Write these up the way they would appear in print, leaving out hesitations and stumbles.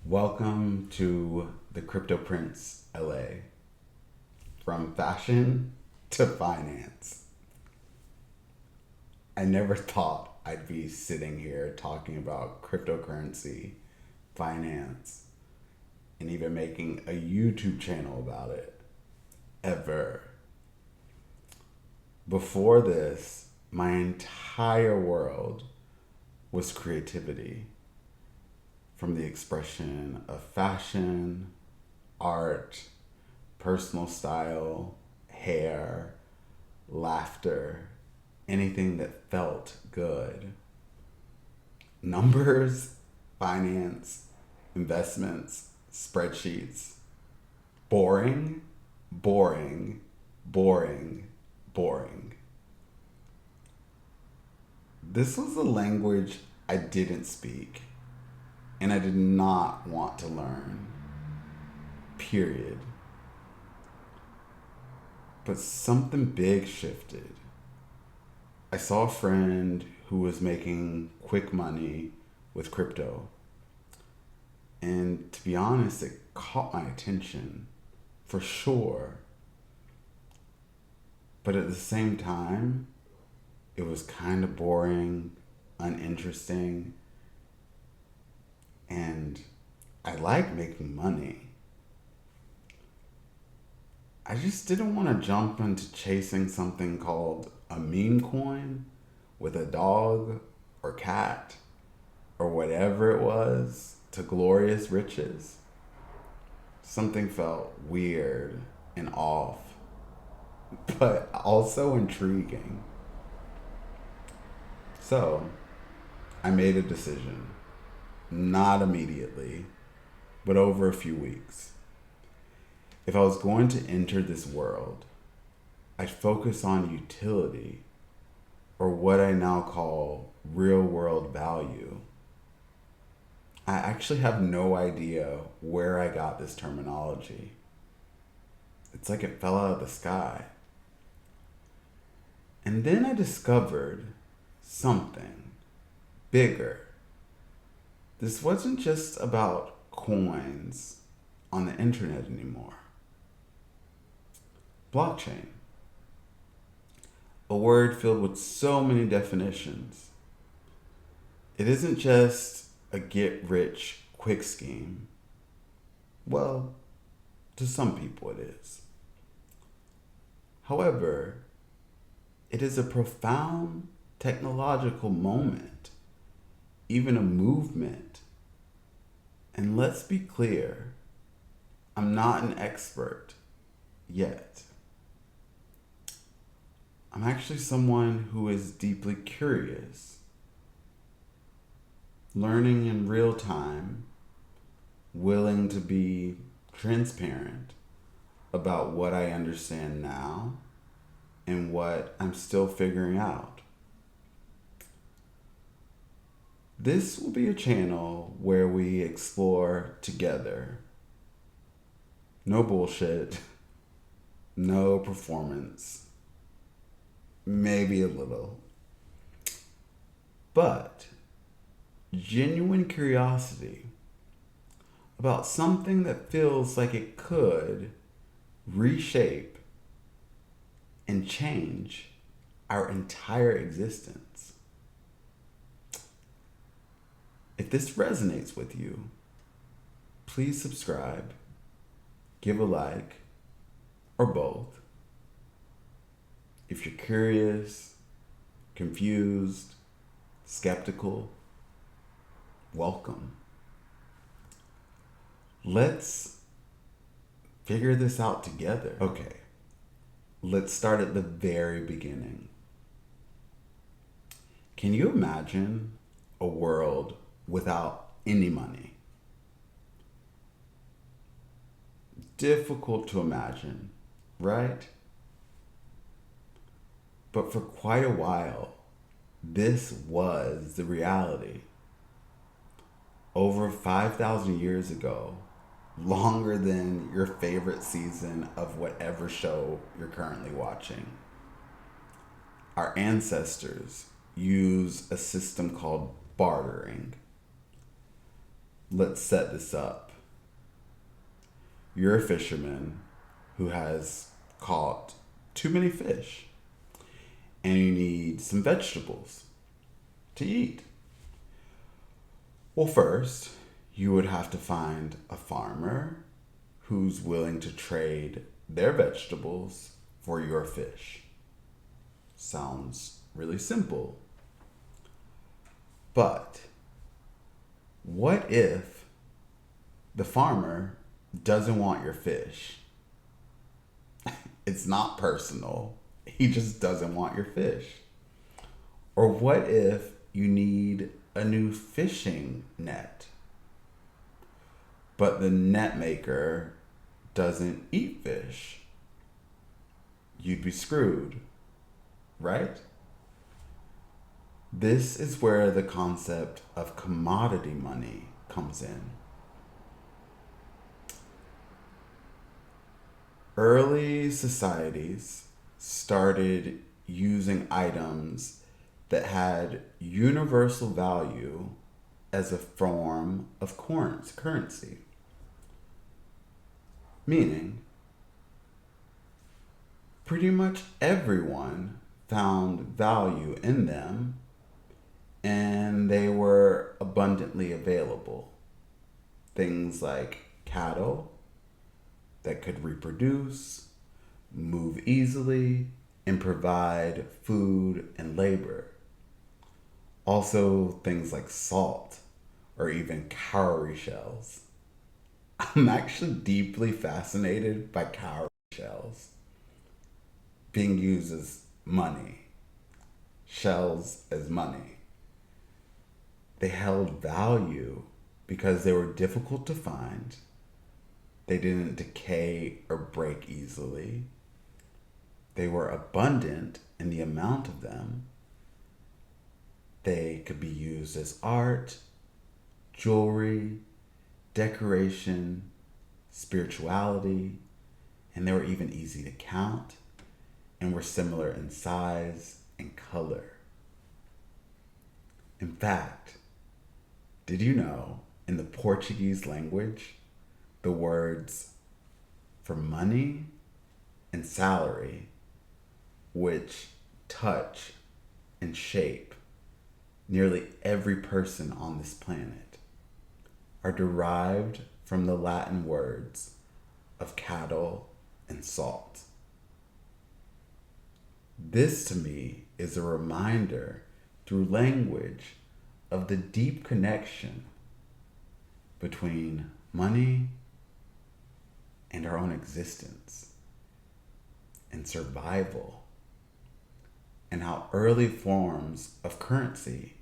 Welcome to the Crypto Prince LA. From fashion to finance. I never thought I'd be sitting here talking about cryptocurrency, finance, and even making a YouTube channel about it. Ever. Before this, my entire world was creativity. From the expression of fashion, art, personal style, hair, laughter, anything that felt good. Numbers, finance, investments, spreadsheets. Boring, boring, boring, boring. This was a language I didn't speak. And I did not want to learn. Period. But something big shifted. I saw a friend who was making quick money with crypto. And to be honest, it caught my attention for sure. But at the same time, it was kind of boring, uninteresting. And I like making money. I just didn't want to jump into chasing something called a meme coin with a dog or cat or whatever it was to glorious riches. Something felt weird and off, but also intriguing. So I made a decision. Not immediately, but over a few weeks. If I was going to enter this world, I'd focus on utility, or what I now call real world value. I actually have no idea where I got this terminology. It's like it fell out of the sky. And then I discovered something bigger. This wasn't just about coins on the internet anymore. Blockchain. A word filled with so many definitions. It isn't just a get-rich-quick scheme. Well, to some people it is. However, it is a profound technological moment, even a movement. And let's be clear, I'm not an expert yet. I'm actually someone who is deeply curious, learning in real time, willing to be transparent about what I understand now and what I'm still figuring out. This will be a channel where we explore together. No bullshit, no performance, maybe a little, but genuine curiosity about something that feels like it could reshape and change our entire existence. If this resonates with you, please subscribe, give a like, or both. If you're curious, confused, skeptical, welcome. Let's figure this out together. Okay, let's start at the very beginning. Can you imagine a world without any money? Difficult to imagine, right? But for quite a while, this was the reality. Over 5,000 years ago, longer than your favorite season of whatever show you're currently watching, our ancestors used a system called bartering. let's set this up. You're a fisherman who has caught too many fish, and you need some vegetables to eat. Well, first, you would have to find a farmer who's willing to trade their vegetables for your fish. Sounds really simple. But what if the farmer doesn't want your fish? It's not personal. He just doesn't want your fish. Or what if you need a new fishing net, but the net maker doesn't eat fish? You'd be screwed, right? This is where the concept of commodity money comes in. Early societies started using items that had universal value as a form of currency. Meaning, pretty much everyone found value in them and they were abundantly available. Things like cattle that could reproduce, move easily, and provide food and labor. Also, things like salt or even cowrie shells. I'm actually deeply fascinated by cowrie shells being used as money, shells as money. They held value because they were difficult to find. They didn't decay or break easily. They were abundant in the amount of them. They could be used as art, jewelry, decoration, spirituality, and they were even easy to count and were similar in size and color. In fact, did you know in the Portuguese language, the words for money and salary, which touch and shape nearly every person on this planet, are derived from the Latin words of cattle and salt? This to me is a reminder through language of the deep connection between money and our own existence and survival, and how early forms of currency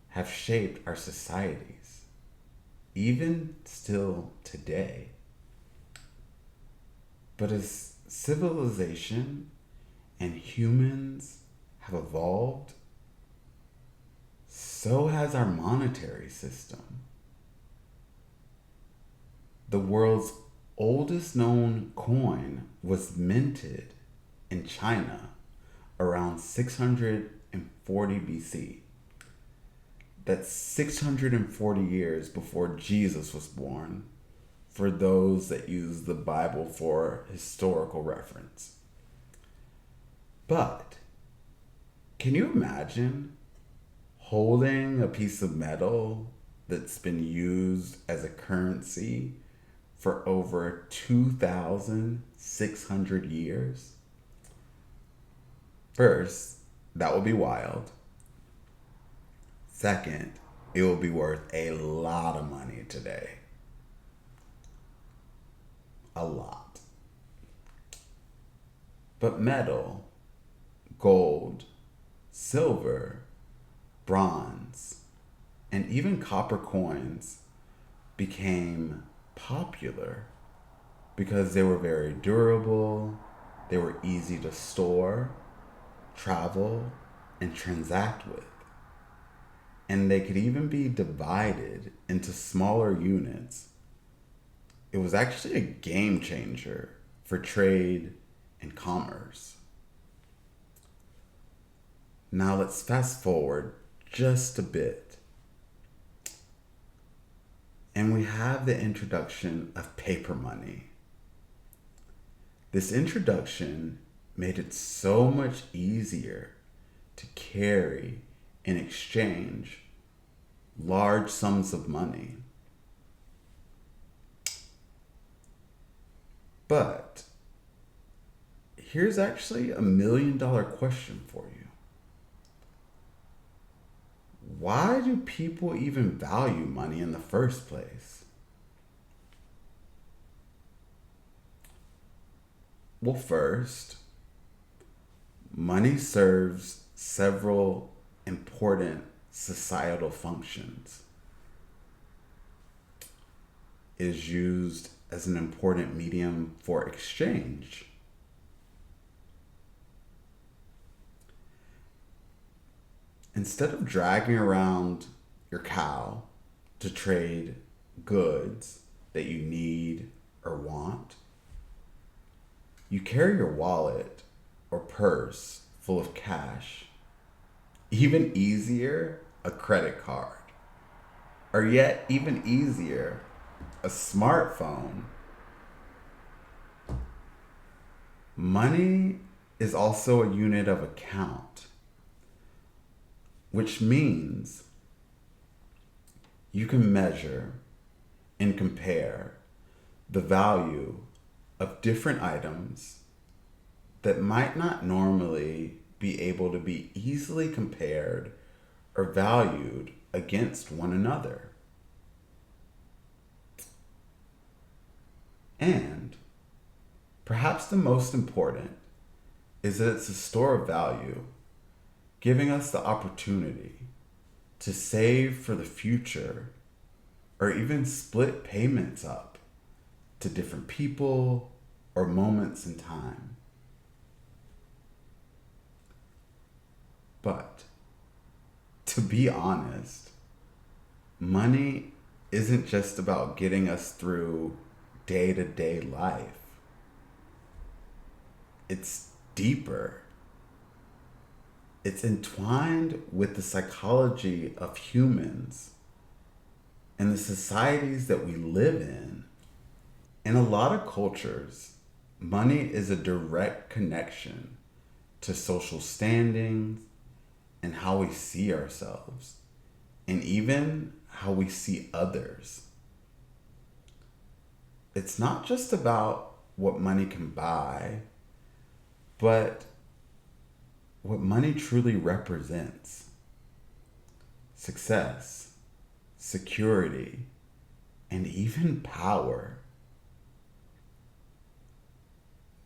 have shaped our societies, even still today. But as civilization and humans have evolved, so has our monetary system. The world's oldest known coin was minted in China around 640 BC. That's 640 years before Jesus was born, for those that use the Bible for historical reference. But can you imagine holding a piece of metal that's been used as a currency for over 2,600 years? First, that would be wild. Second, it will be worth a lot of money today. A lot. But metal, gold, silver, bronze, and even copper coins became popular because they were very durable, they were easy to store, travel, and transact with. And they could even be divided into smaller units. It was actually a game changer for trade and commerce. Now let's fast forward just a bit. And we have the introduction of paper money. This introduction made it so much easier to carry and exchange large sums of money. But here's actually $1 million question for you. Why do people even value money in the first place? Well, first, money serves several important societal functions. It is used as an important medium for exchange. Instead of dragging around your cow to trade goods that you need or want, you carry your wallet or purse full of cash. Even easier, a credit card. Or yet even easier, a smartphone. Money is also a unit of account, which means you can measure and compare the value of different items that might not normally be able to be easily compared or valued against one another. And perhaps the most important is that it's a store of value, giving us the opportunity to save for the future or even split payments up to different people or moments in time. But to be honest, money isn't just about getting us through day-to-day life. It's deeper. It's entwined with the psychology of humans and the societies that we live in. In a lot of cultures, money is a direct connection to social standings and how we see ourselves, and even how we see others. It's not just about what money can buy, but what money truly represents. Success, security, and even power.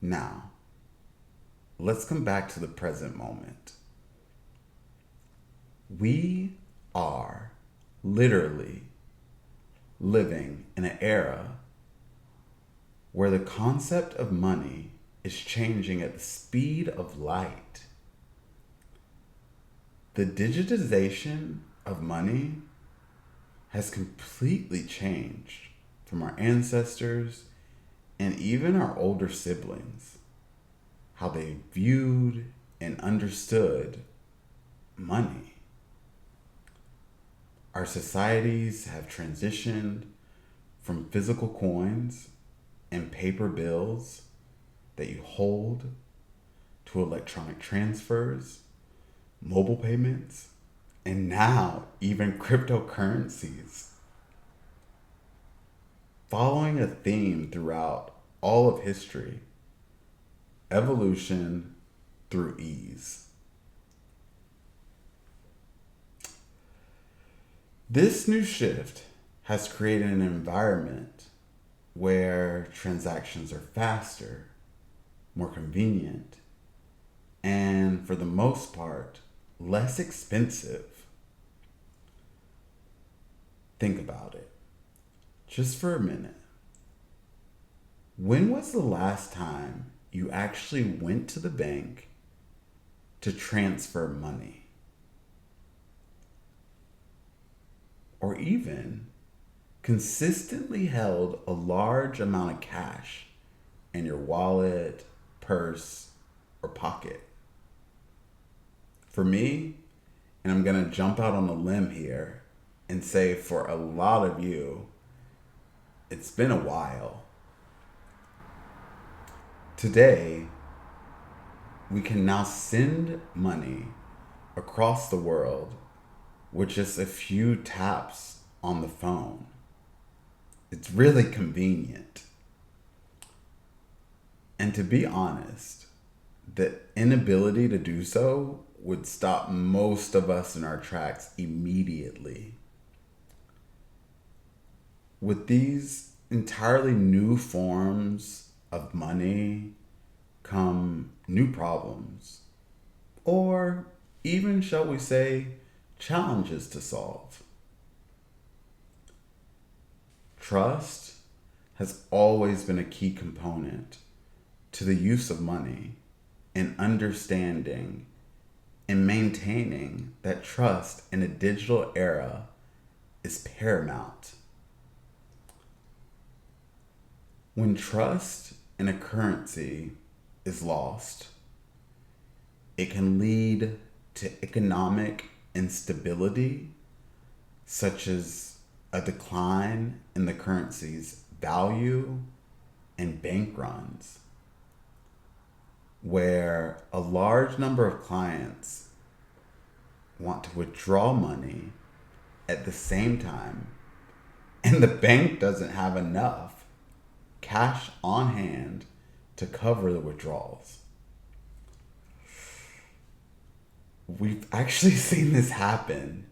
Now, let's come back to the present moment. We are literally living in an era where the concept of money is changing at the speed of light. The digitization of money has completely changed from our ancestors and even our older siblings, how they viewed and understood money. Our societies have transitioned from physical coins and paper bills that you hold to electronic transfers, mobile payments, and now even cryptocurrencies. Following a theme throughout all of history, evolution through ease. This new shift has created an environment where transactions are faster, more convenient, and for the most part, less expensive. Think about it, just for a minute. When was the last time you actually went to the bank to transfer money? Or even consistently held a large amount of cash in your wallet, purse, or pocket? For me, and I'm gonna jump out on a limb here and say for a lot of you, It's been a while. Today, we can now send money across the world with just a few taps on the phone. It's really convenient. And to be honest, the inability to do so would stop most of us in our tracks immediately. With these entirely new forms of money come new problems, or even, shall we say, challenges to solve. Trust has always been a key component to the use of money, and understanding and maintaining that trust in a digital era is paramount. When trust in a currency is lost, it can lead to economic instability, such as a decline in the currency's value and bank runs, where a large number of clients want to withdraw money at the same time, and the bank doesn't have enough cash on hand to cover the withdrawals. We've actually seen this happen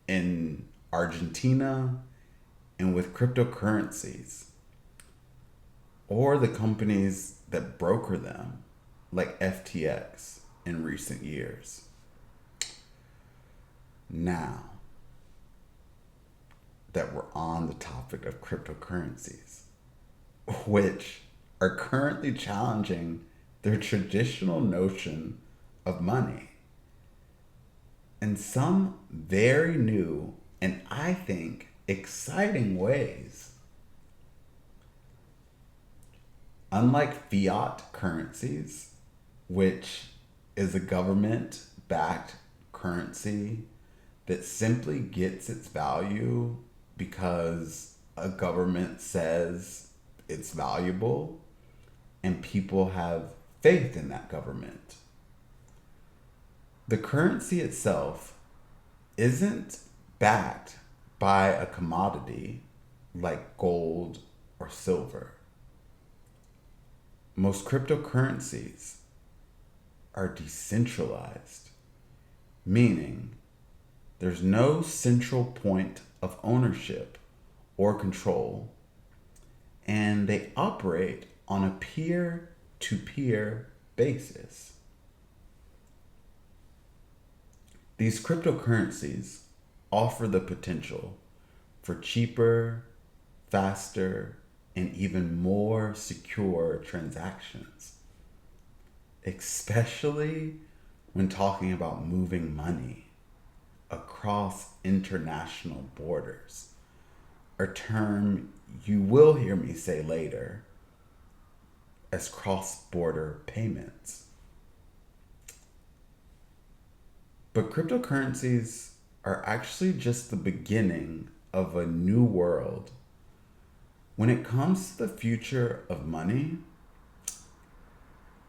in Argentina and with cryptocurrencies, or the companies that broker them, like FTX, in recent years. Now that we're on the topic of cryptocurrencies, which are currently challenging their traditional notion of money in some very new and, I think, exciting ways. Unlike fiat currencies, which is a government-backed currency that simply gets its value because a government says it's valuable and people have faith in that government. The currency itself isn't backed by a commodity like gold or silver. Most cryptocurrencies are decentralized, meaning there's no central point of ownership or control, and they operate on a peer-to-peer basis. These cryptocurrencies offer the potential for cheaper, faster, and even more secure transactions, especially when talking about moving money across international borders, a term you will hear me say later as cross-border payments. But cryptocurrencies are actually just the beginning of a new world. When it comes to the future of money,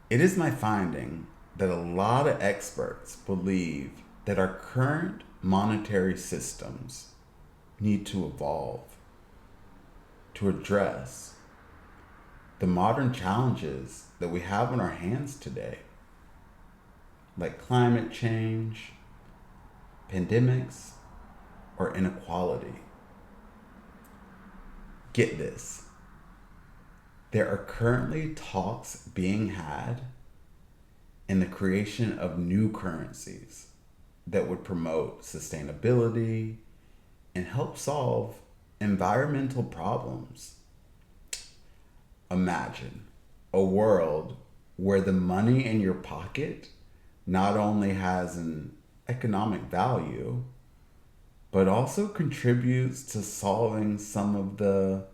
it is my finding that a lot of experts believe that our current monetary systems need to evolve to address the modern challenges that we have in our hands today, like climate change, pandemics, or inequality. Get this. There are currently talks being had in the creation of new currencies that would promote sustainability and help solve environmental problems. Imagine a world where the money in your pocket not only has an economic value, but also contributes to solving some of the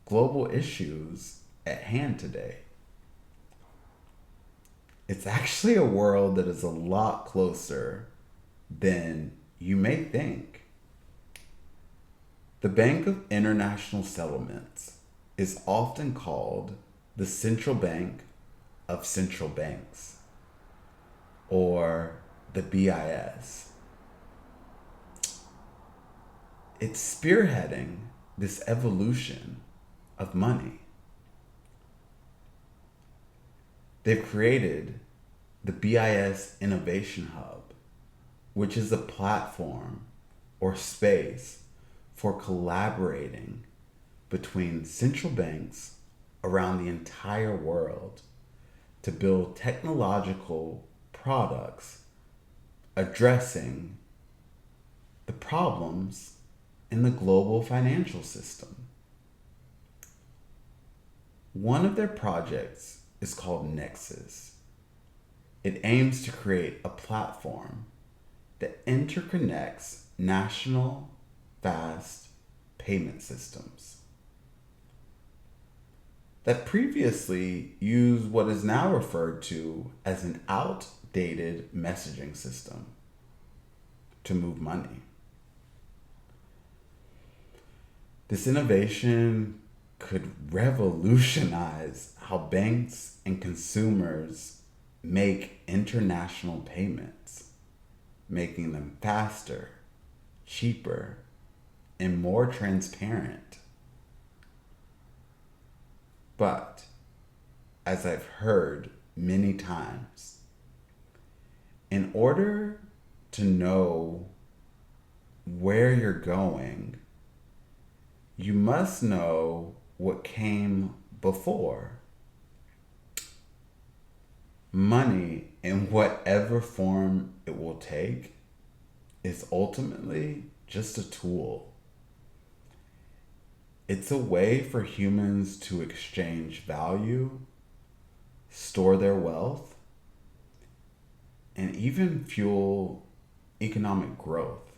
global issues at hand today. It's actually a world that is a lot closer than you may think. The Bank of International Settlements, is often called the central bank of central banks, or the BIS. It's spearheading this evolution of money. They've created the BIS Innovation Hub, which is a platform or space for collaborating between central banks around the entire world to build technological products addressing the problems in the global financial system. One of their projects is called Nexus. It aims to create a platform that interconnects national fast payment systems that previously used what is now referred to as an outdated messaging system to move money. This innovation could revolutionize how banks and consumers make international payments, making them faster, cheaper, and more transparent. But, as I've heard many times, in order to know where you're going, you must know what came before. Money, in whatever form it will take, is ultimately just a tool. It's a way for humans to exchange value, store their wealth, and even fuel economic growth.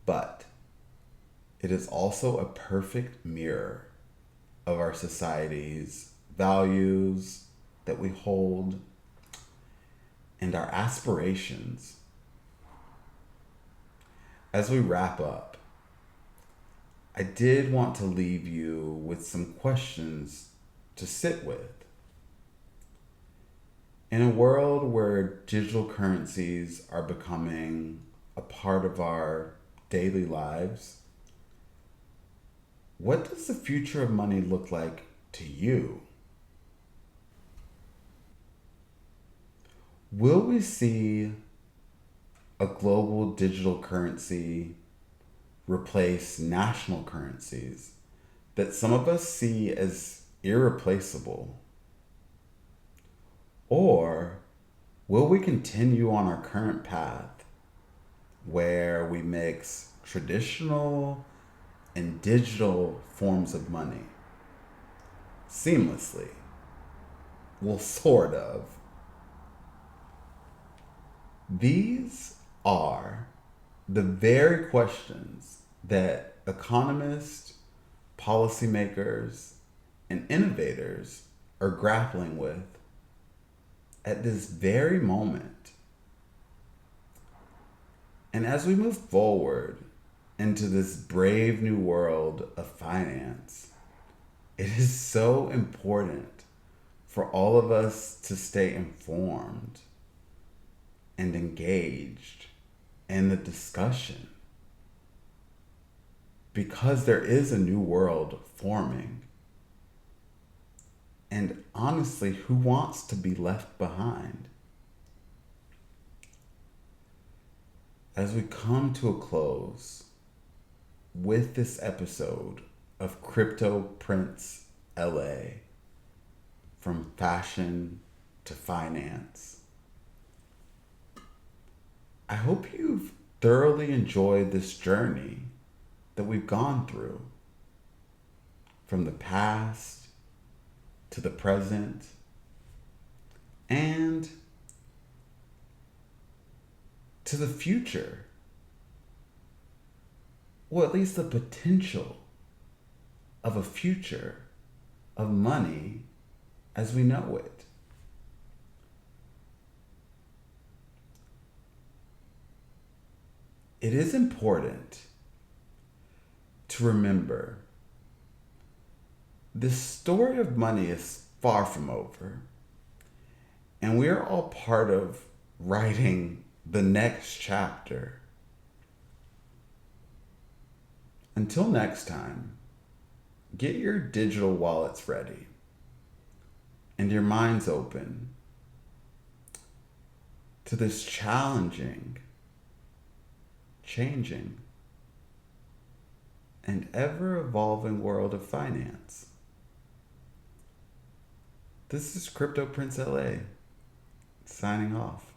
But it is also a perfect mirror of our society's values that we hold and our aspirations. As we wrap up, I did want to leave you with some questions to sit with. In a world where digital currencies are becoming a part of our daily lives, what does the future of money look like to you? Will we see a global digital currency replace national currencies that some of us see as irreplaceable? Or will we continue on our current path where we mix traditional and digital forms of money seamlessly? Well, sort of. These are the very questions that economists, policymakers, and innovators are grappling with at this very moment. And as we move forward into this brave new world of finance, it is so important for all of us to stay informed and engaged in the discussion, because there is a new world forming. And honestly, who wants to be left behind? As we come to a close with this episode of Crypto Prince LA, from fashion to finance, I hope you've thoroughly enjoyed this journey that we've gone through, from the past to the present, and to the future, or at least the potential of a future of money as we know it. It is important to remember this story of money is far from over, and we're all part of writing the next chapter. Until next time, get your digital wallets ready and your minds open to this challenging, changing, and ever-evolving world of finance. This is Crypto Prince LA, signing off.